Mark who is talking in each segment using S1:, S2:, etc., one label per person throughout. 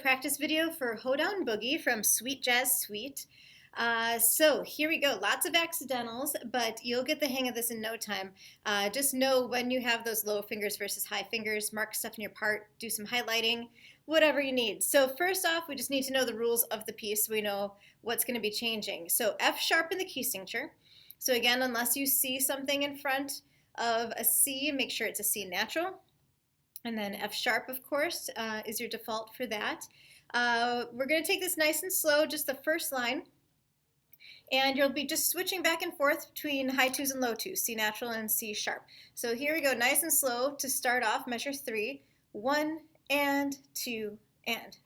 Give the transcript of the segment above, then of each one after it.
S1: Practice video for Hoedown Boogie from Sweet Jazz Suite. So here we go. Lots of accidentals, but you'll get the hang of this in no time. Just know when you have those low fingers versus high fingers, mark stuff in your part, do some highlighting, whatever you need. So first off, we just need to know the rules of the piece so we know what's going to be changing. So F sharp in the key signature. So again, unless you see something in front of a C, make sure it's a C natural. And then F sharp, of course, is your default for that. We're going to take this nice and slow, just the first line. And you'll be just switching back and forth between high twos and low twos, C natural and C sharp. So here we go, nice and slow to start off, measure 3. 1 and 2 and.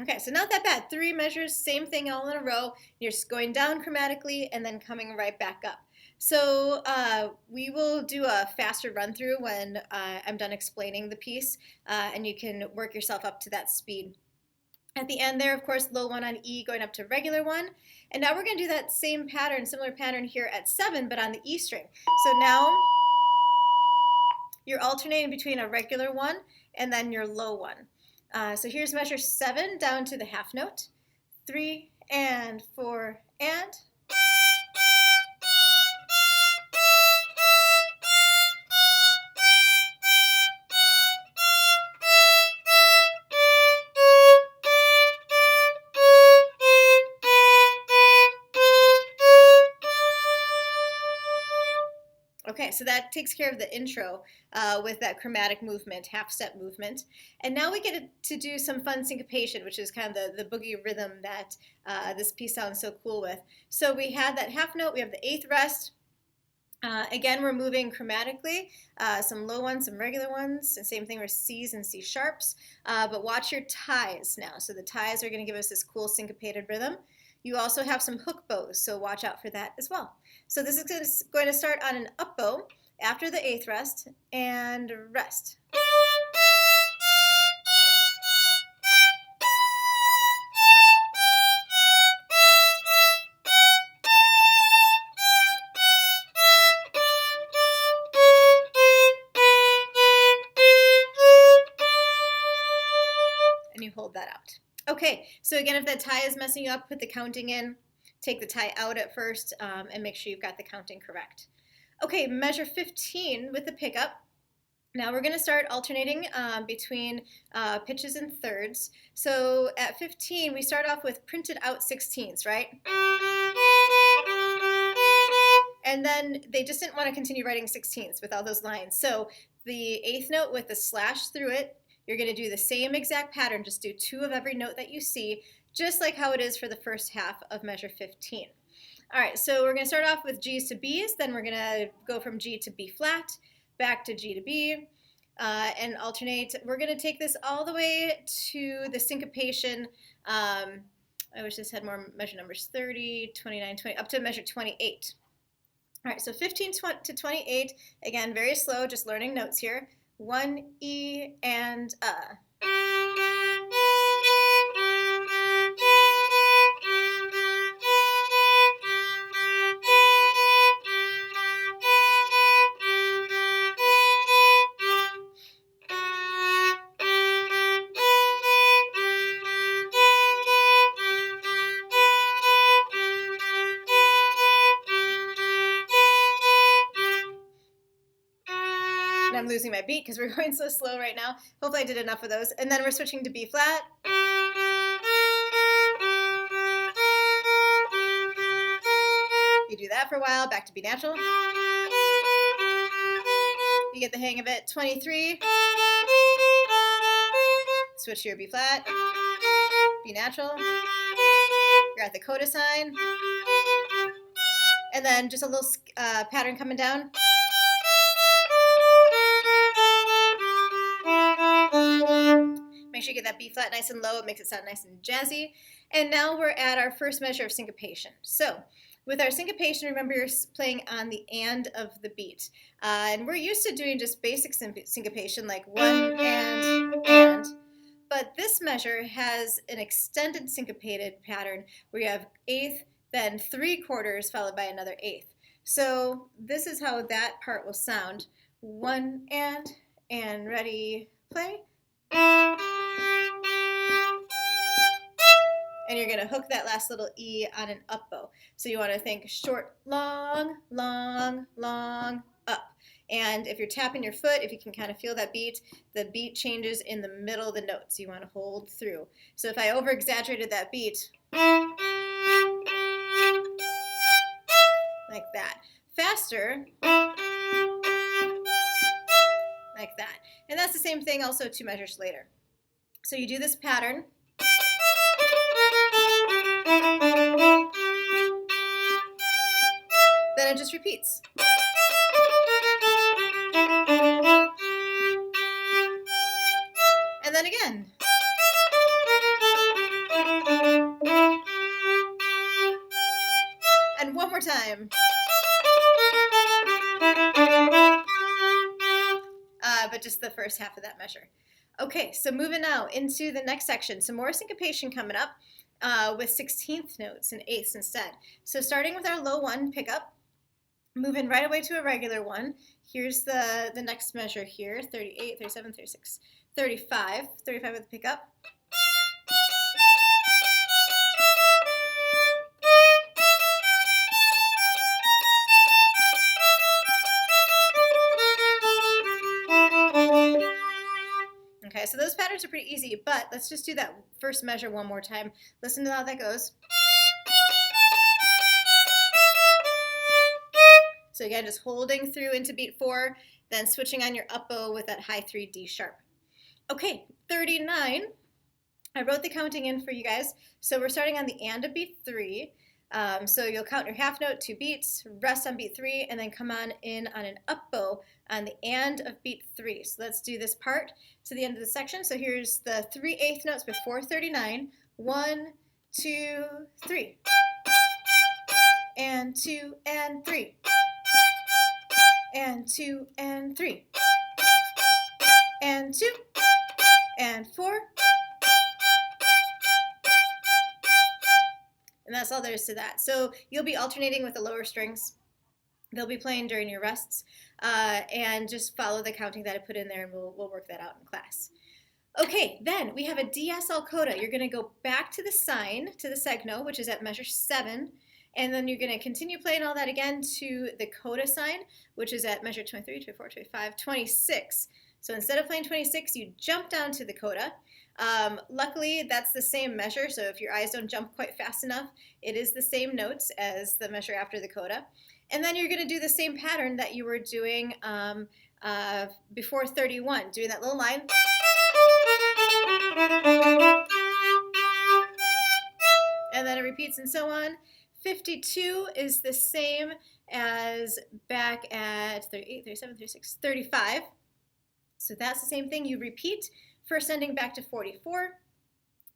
S1: Okay, so not that bad. 3 measures, same thing all in a row. You're just going down chromatically and then coming right back up. So we will do a faster run through when I'm done explaining the piece, and you can work yourself up to that speed. At the end there, of course, low 1 on E going up to regular 1. And now we're going to do that same pattern, similar pattern here at 7, but on the E string. So now you're alternating between a regular 1 and then your low 1. So here's measure 7 down to the half note. 3 and 4 and. Okay, so that takes care of the intro with that chromatic movement, half-step movement. And now we get to do some fun syncopation, which is kind of the boogie rhythm that this piece sounds so cool with. So we had that half note, we have the 8th rest. Again, we're moving chromatically, some low ones, some regular ones, and same thing with C's and C sharps. But watch your ties now. So the ties are going to give us this cool syncopated rhythm. You also have some hook bows, so watch out for that as well. So this is going to start on an up bow after the 8th rest and rest. And you hold that out. Okay, so again, if that tie is messing you up, put the counting in. Take the tie out at first and make sure you've got the counting correct. Okay, measure 15 with the pickup. Now we're going to start alternating between pitches and thirds. So at 15, we start off with printed out 16ths, right? And then they just didn't want to continue writing 16ths with all those lines. So the 8th note with the slash through it, you're going to do the same exact pattern, just do 2 of every note that you see, just like how it is for the first half of measure 15. All right, so we're going to start off with G's to B's, then we're going to go from G to B flat, back to G to B, and alternate. We're going to take this all the way to the syncopation. I wish this had more measure numbers, 30, 29, 20, up to measure 28. All right, so 15 to 28, again, very slow, just learning notes here. 1 E and I'm losing my beat because we're going so slow right now. Hopefully I did enough of those. And then we're switching to B flat. You do that for a while, back to B natural. You get the hang of it. 23. Switch to your B flat. B natural. You're at the coda sign. And then just a little pattern coming down. Make sure you get that B flat nice and low. It makes it sound nice and jazzy. And now we're at our first measure of syncopation. So With our syncopation, remember you're playing on the and of the beat. And we're used to doing just basic syncopation, like one and. But this measure has an extended syncopated pattern where you have eighth, then 3/4 followed by another eighth. So this is how that part will sound. One and ready, play. And you're going to hook that last little E on an up bow. So you want to think short, long, long, long, up. And if you're tapping your foot, if you can kind of feel that beat, the beat changes in the middle of the note. So you want to hold through. So if I over-exaggerated that beat, like that. Faster, like that. And that's the same thing also 2 measures later. So you do this pattern. Then it just repeats. And then again. And one more time. But just the first half of that measure. Okay, so moving now into the next section. Some more syncopation coming up with 16th notes and eighths instead. So starting with our low 1 pickup, moving right away to a regular 1. Here's the next measure here, 38, 37, 36, 35. 35 with the pickup. Okay, so those patterns are pretty easy, but let's just do that first measure one more time. Listen to how that goes. So again, just holding through into beat 4, then switching on your up bow with that high 3 D sharp. Okay, 39. I wrote the counting in for you guys. So we're starting on the and of beat 3. So you'll count your half note, 2 beats, rest on beat 3, and then come on in on an up bow on the and of beat 3. So let's do this part to the end of the section. So here's the 3/8 notes before 39. 1, 2, 3. And 2 and 3. And 2 and 3. And 2 and 4. And that's all there is to that. So you'll be alternating with the lower strings. They'll be playing during your rests. And just follow the counting that I put in there, and we'll work that out in class. Okay, then we have a DSL coda. You're going to go back to the sign, to the segno, which is at measure 7. And then you're going to continue playing all that again to the coda sign, which is at measure 23, 24, 25, 26. So instead of playing 26, you jump down to the coda. Luckily, that's the same measure, so if your eyes don't jump quite fast enough, it is the same notes as the measure after the coda. And then you're going to do the same pattern that you were doing before 31, doing that little line. And then it repeats and so on. 52 is the same as back at 38, 37, 36, 35. So that's the same thing. You repeat, first ending back to 44.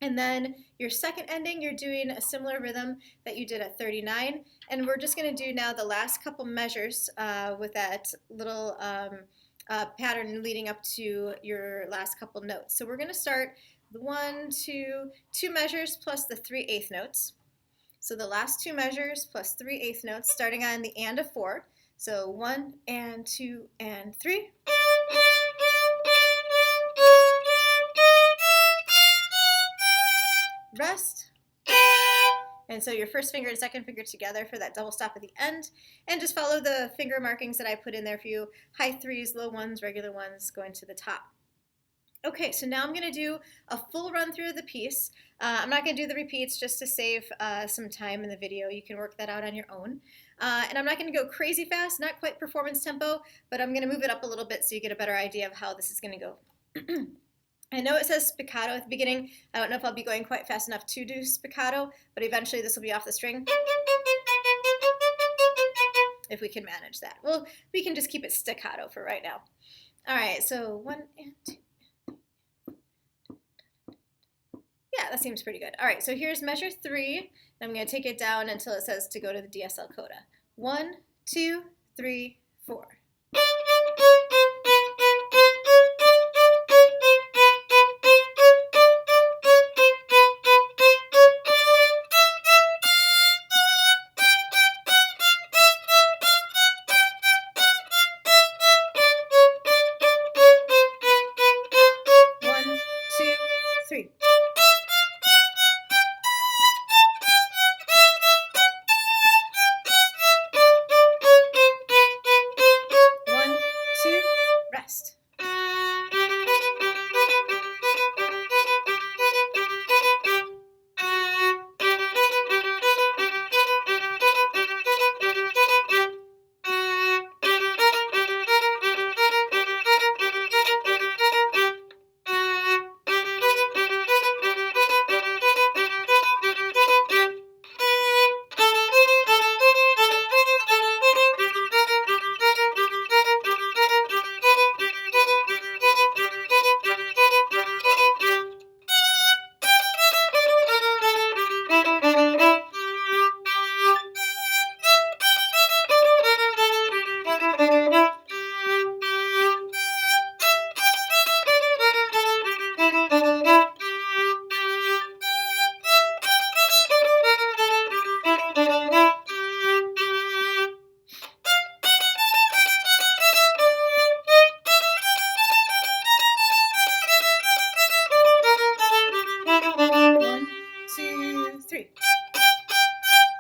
S1: And then your second ending, you're doing a similar rhythm that you did at 39. And we're just going to do now the last couple measures with that little pattern leading up to your last couple notes. So we're going to start the 1, 2, 2 measures plus the 3/8 notes. So the last 2 measures plus 3/8 notes, starting on the and of 4. So 1 and 2 and 3. Rest. And so your first finger and second finger together for that double stop at the end. And just follow the finger markings that I put in there for you. High 3s, low 1s, regular 1s, going to the top. Okay, so now I'm going to do a full run through of the piece. I'm not going to do the repeats just to save some time in the video. You can work that out on your own. And I'm not going to go crazy fast, not quite performance tempo, but I'm going to move it up a little bit so you get a better idea of how this is going to go. I know it says spiccato at the beginning. I don't know if I'll be going quite fast enough to do spiccato, but eventually this will be off the string. If we can manage that. Well, we can just keep it staccato for right now. All right, so 1 and 2. Yeah, that seems pretty good. All right, so here's measure 3. I'm going to take it down until it says to go to the DSL coda. 1, 2, 3, 4. Rest.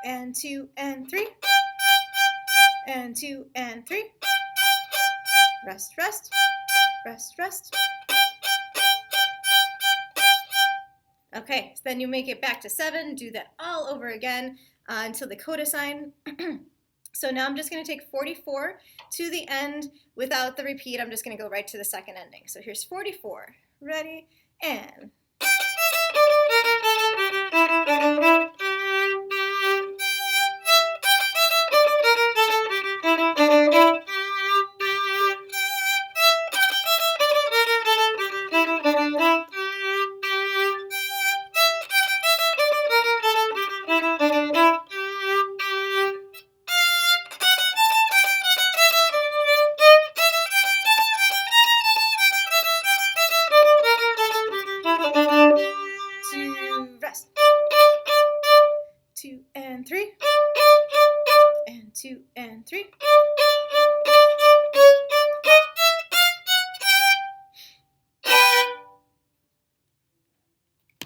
S1: And 2 and 3 and 2 and 3. Rest, rest, rest, rest. Okay, so then you make it back to 7. Do that all over again until the coda sign. So now I'm just going to take 44 to the end without the repeat. I'm just going to go right to the second ending. So here's 44. Ready? And... rest. 2 and 3 and 2 and 3.